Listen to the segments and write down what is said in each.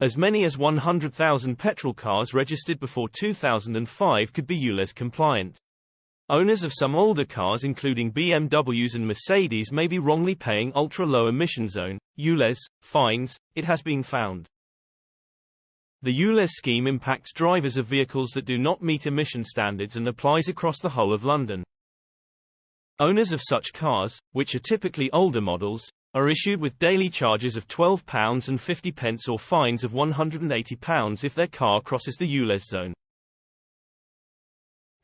As many as 100,000 petrol cars registered before 2005 could be Ulez compliant. Owners of some older cars including BMWs and Mercedes may be wrongly paying ultra-low emission zone, Ulez, fines, it has been found. The Ulez scheme impacts drivers of vehicles that do not meet emission standards and applies across the whole of London. Owners of such cars, which are typically older models, are issued with daily charges of £12.50 or fines of £180 if their car crosses the Ulez zone.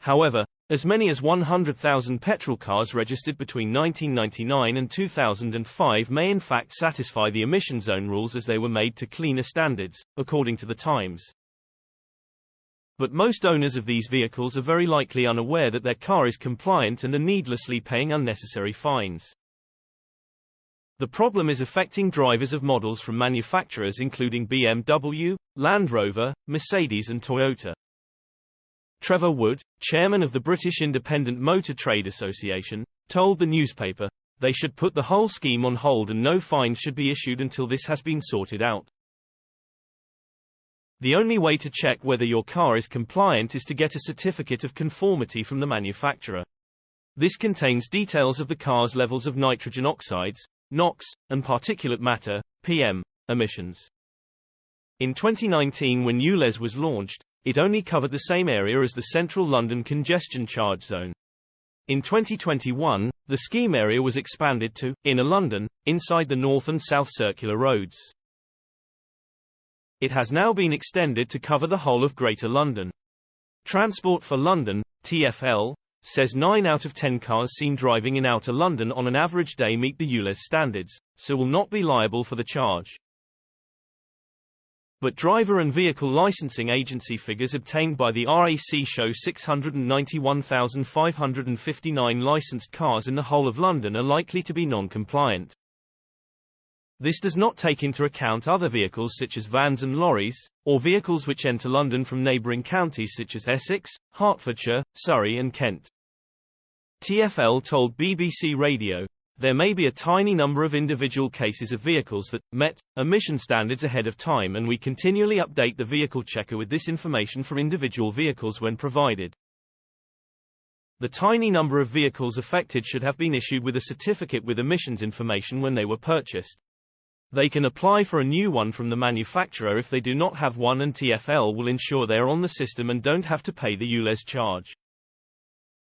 However, as many as 100,000 petrol cars registered between 1999 and 2005 may in fact satisfy the emission zone rules as they were made to cleaner standards, according to the Times. But most owners of these vehicles are very likely unaware that their car is compliant and are needlessly paying unnecessary fines. The problem is affecting drivers of models from manufacturers including BMW, Land Rover, Mercedes and Toyota. Trevor Wood, chairman of the British Independent Motor Trade Association, told the newspaper, "They should put the whole scheme on hold and no fines should be issued until this has been sorted out. The only way to check whether your car is compliant is to get a certificate of conformity from the manufacturer. This contains details of the car's levels of nitrogen oxides, NOx, and particulate matter, PM, emissions." In 2019 when Ulez was launched, it only covered the same area as the Central London Congestion Charge Zone. In 2021, the scheme area was expanded to Inner London, inside the North and South Circular Roads. It has now been extended to cover the whole of Greater London. Transport for London, TfL, says 9 out of 10 cars seen driving in Outer London on an average day meet the Ulez standards, so will not be liable for the charge. But driver and vehicle licensing agency figures obtained by the RAC show 691,559 licensed cars in the whole of London are likely to be non-compliant. This does not take into account other vehicles such as vans and lorries, or vehicles which enter London from neighbouring counties such as Essex, Hertfordshire, Surrey and Kent. TfL told BBC Radio, "There may be a tiny number of individual cases of vehicles that met emission standards ahead of time and we continually update the vehicle checker with this information for individual vehicles when provided. The tiny number of vehicles affected should have been issued with a certificate with emissions information when they were purchased. They can apply for a new one from the manufacturer if they do not have one and TfL will ensure they are on the system and don't have to pay the Ulez charge."